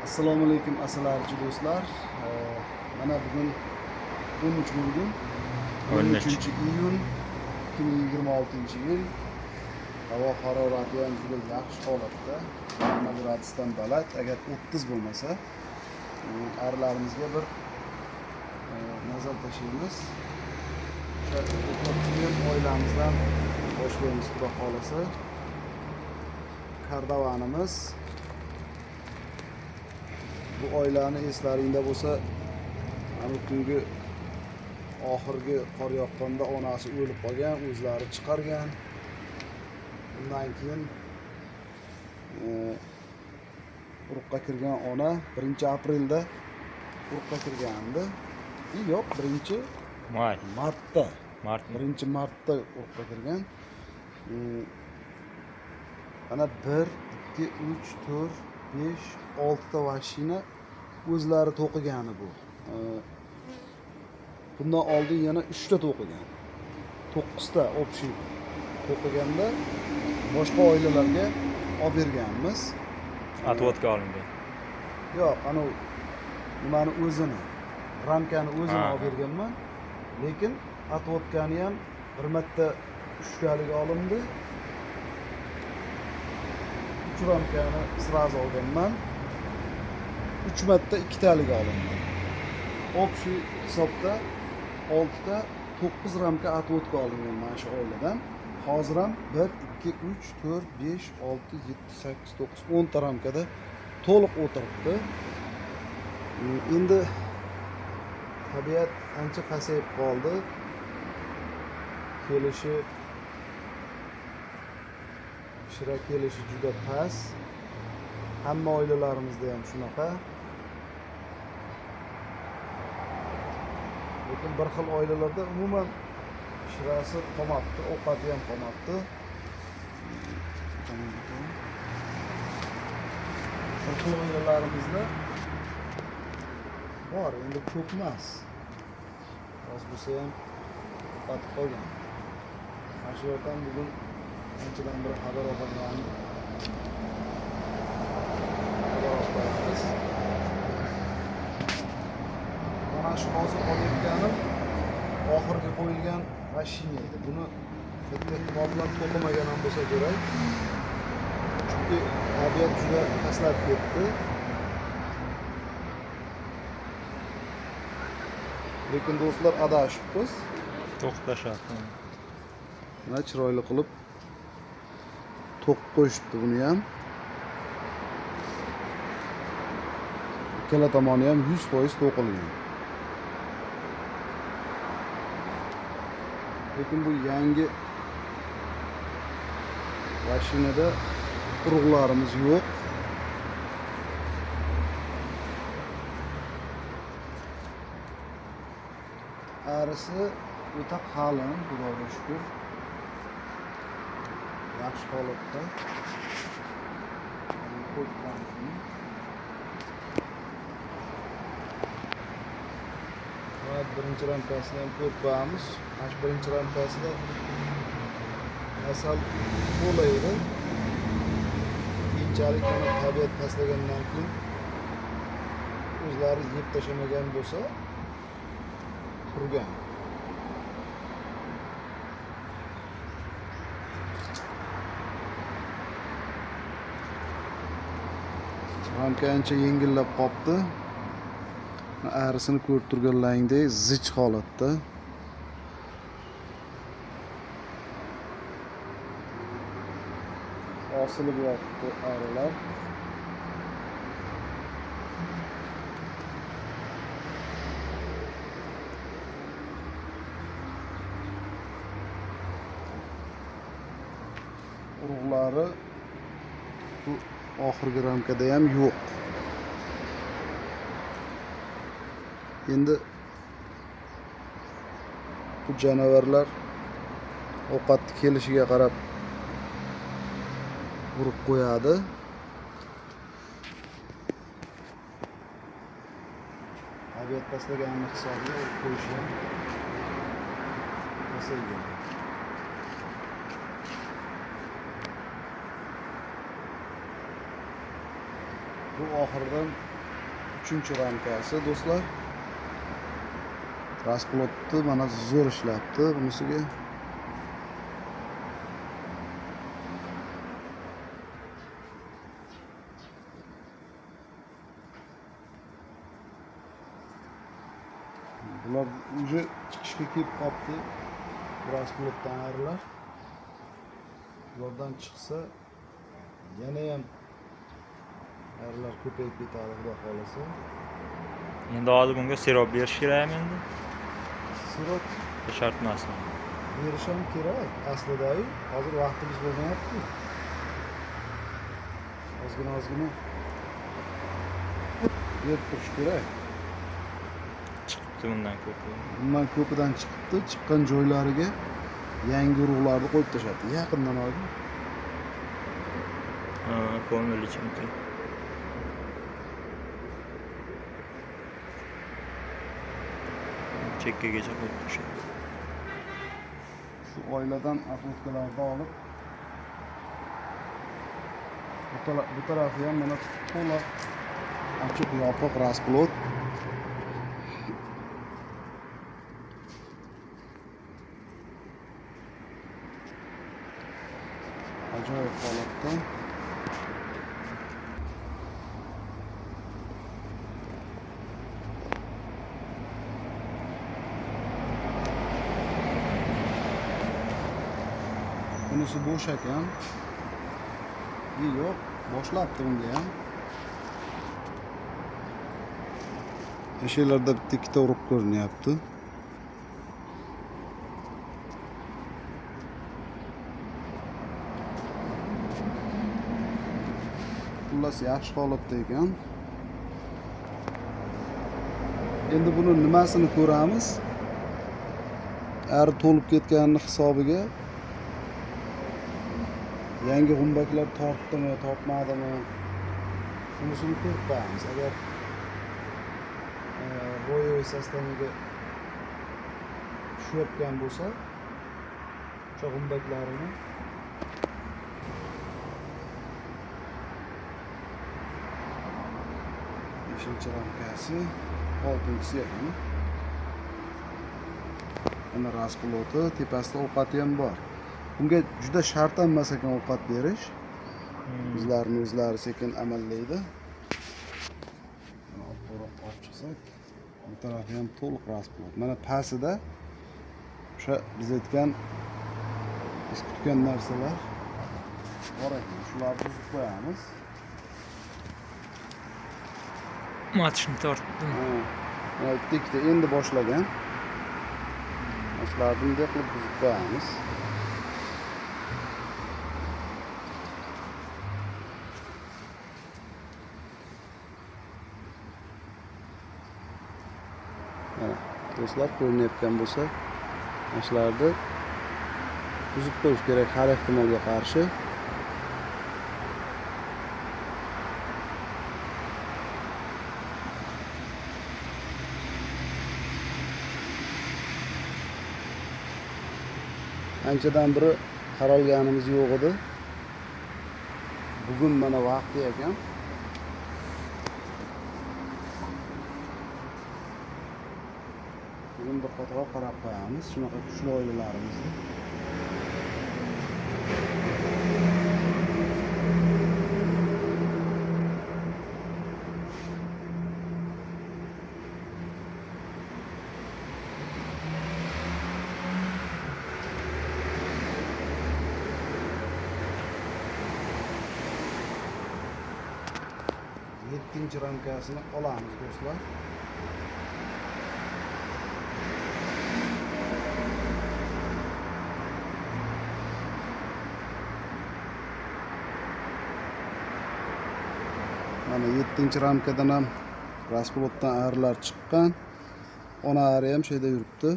Assalomu alaykum asalaarchi do'stlar. Mana bugun 13 bugun 13-iyun 2026-yil. Havo harorati ham juda yaxshi holatda. 20 gradusdan baland, agar 30 bo'lmasa, arilarimizga bir nazar tashlaymiz. O'sha oilamizdan boshlaymiz, xudo xolasa. Kardavanimiz. Bu oilani eslaringda bo'lsa, ana tungi oxirgi qor yoqqanda onasi o'lib qolgan, o'zlari chiqargan. Undan keyin urug'ga kirgan ona 1-aprelda urug'ga kirgandi. Yo'q, 1-martda. 1-martda urug'ga kirgan. Ana 1, 2, 3, 4, 5, 6 ta mashina o'zlari to'qigani bu. Bundan oldin yana 3 ta to'qigan. 9 ta общий to'qiganda boshqa oilalarga olib berganmiz. Atvodga olingan. Yo'q, ana nimani o'zini, ramkani o'zini olib berganman. Lekin atvodkani ham bir marta 3 talik olindi. 3 ramkani sraz olganman. 3 marta 2 talik olindi. Общий hisobda 6 ta 9 ramka atvodka olingan mana shu oiladan. Hozir ham 1, 2, 3, 4, 5, 6, 7, 8, 9, 10 ta ramkada to'liq o'tiribdi. Endi tabiat ancha pasayib qoldi. Shira kelishi juda past. Hamma oilalarimizda ham shunaqa. Lekin bir xil oilalarda umuman shirasi qolmabdi, ovqati ham qolmabdi. Bir xil oilalarimizda bor, endi ko'p emas. Oz bo'lsa ham qotib qolgan. Mana shu yerdan bugun anchadan bir xabar olganman. Mana shu hozir olayotganim oxirgi qo'yilgan mashina edi. Buni bitta ehtimollar to'qimagan ham bo'lsa kerak. Chunki tabiat juda pastlab ketdi. Lekin do'stlar adashibmiz. To'xtashadi. Mana chiroyli qilib to'qib qo'yishibdi buni ham. Ikkala tomoni ham 100% to'qilgan. Lekin bu yangi mashinada urug'larimiz yo'q. Arisi o'ta qalin, xudoga shukr. Yaxshi holatda. Birinchi rampasini ham ko'rib qo'yamiz. Mana shu birinchi rampasida asal bo'laydi. Keyinchalik mana tabiat pastlagandan keyin o'zlari yeb tashlamagan bo'lsa turgan. Ramka ancha yengillab qopti. Arisini ko'rib turganlaringdek zich holatda. Osilib yotibdi arilar. Urug'lari bu oxirgi ramkada ham yo'q. Endi bu jonivorlar ovqatni kelishiga qarab urib qo'yadi. Tabiat pastlagani hisobiga urib qo'yishi ham pasaygan. Bu oxirdan 3-chi ramkasi do'stlar. Rasplotni mana zo'r ishlabdi bunisiga. Bular уже chiqishga kelib qolibdi. Rasplotdan ayrilar. Bulardan chiqsa yana ham ayrilar ko'payib ketadi, xudo xolasa. Endi hozir bunga sirop berish kerakmi endi? Sirop Shart emasmi? berish ham kerak aslida-yu. Hozir vaqtimiz bo'lmayapti. Ozgina berib turish kerak. Chiqibdi bundan ko'p. Bundan ko'pidan chiqibdi. Chiqqan joylariga yangi urug'larni qo'yib tashladi. Yaqindan oldi. Ha, ko'ngil ichimki. Chekkagacha qo'yib tushadi. Shu oiladan atletkalarni olib bu tarafi ham mana to'liq ochiq yopiq rasplot. Ajoyib holatda. Bunisi bo'sh ekan. Yo'q, boshlabdi unda ham. Eshiklarda bitta ikkita urib ko'rinyapti. Xullas yaxshi holatda ekan. Endi buni nimasini ko'ramiz? Ari to'lib ketganini hisobiga yangi g'umbaklar tortdimi, tortmadimi? Shunisini ko'rib qo'yamiz. Agar ro'yoy sistemaga tushayotgan bo'lsa, o'sha g'umbaklarini beshinchi ramkasi, 6-si ham. Mana rasploti, tepasida ovqati ham bor. Bunga juda shart emas ekan ovqat berish. O'zlarini o'zlari sekin amallaydi. Olib chiqsak, bu tarafi ham to'liq rasplot. Mana pastida o'sha biz aytgan biz kutgan narsalar bor ekan. Shularni buzib qo'yamiz. Matchni tortdim. Mana ikkita endi boshlagan. Shularni bunday qilib buzib qo'yamiz. Do'stlar, ko'rinayotgan bo'lsa, mashlarni buzib qo'yish kerak har ehtimolga qarshi. Anchadan beri qaralganimiz yo'q edi. Bugun mana vaqti ekan. Bugun bir qator qarab qo'yamiz. Shunaqa kuchli oilalarimizni. Yettinchi ramkasini olamiz do'stlar. Mana 7-chi ramkadan ham rasplotdan ayrilar chiqqan. Ona ayri ham şeyda yuribdi.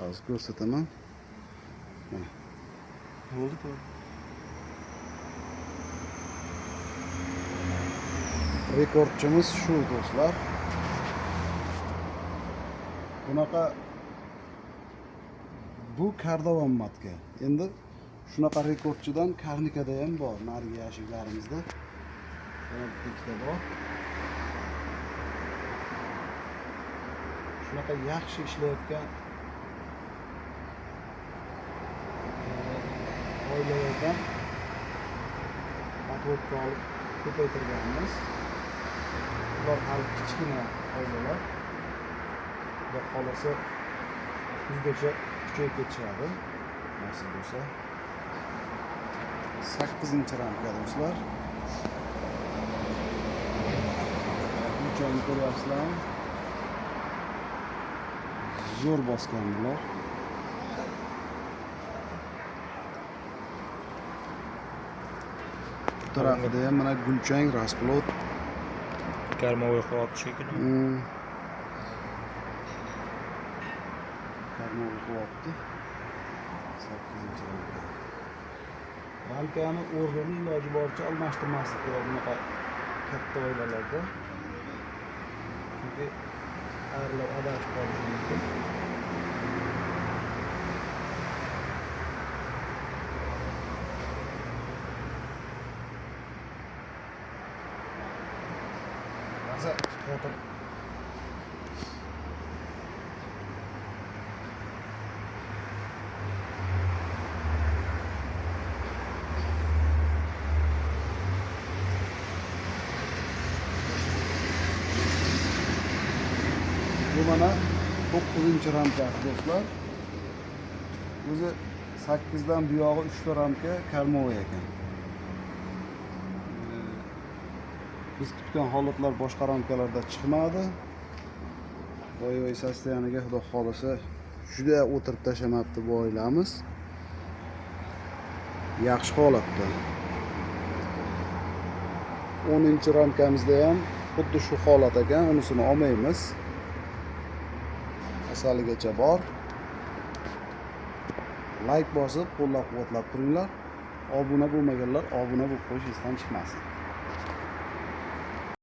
Hozir ko'rsataman. Bo'ldi-ku. Rekordchimiz shu do'stlar. Bunaqa bu kardovan matka. Endi shunaqa rekordchidan karnikada ham bor, narigi yashiklarimizda. Yana ikkita bor. shunaqa yaxshi ishlayotgan oilalardan отводка olib ko'paytirganmiz. Ular hali kichkina oilalar. Xudo xolasa kuzgacha kuchayib ketishadi. Nasib bo'lsa. 8-ramka do'stlar. Bu joyni ko'ryapsizlarmi? Zo'r bosgan bular. Bu tarafida ham mana gulchang, rasplot. Karmovoy qilyapti shekilli. Karmovoy qilyapti. 8-ramka. Ramkani o'rnini iloji boricha almashtirmaslik kerak bunaqa katta oilalarda. Chunki ayrimlar adashib qolishi mumkin. Hozir foto bu mana 9-ramka do'stlar. O'zi 8dan buyog'i 3 ta ramka karmovoy ekan. Biz kutgan holatlar boshqa ramkalarda chiqmadi. Voy sostoyaniga xudo xolasa juda o'tirib tashamabdi bu oilamiz. Yaxshi holatda. 10-ramkamizda ham xuddi shu holat ekan, unisini olmaymiz. Asaligacha bor. Like bosib, qo'llab-quvvatlab turinglar. Obuna bo'lmaganlar obuna bo'lib qo'yishingizdan chiqmasin.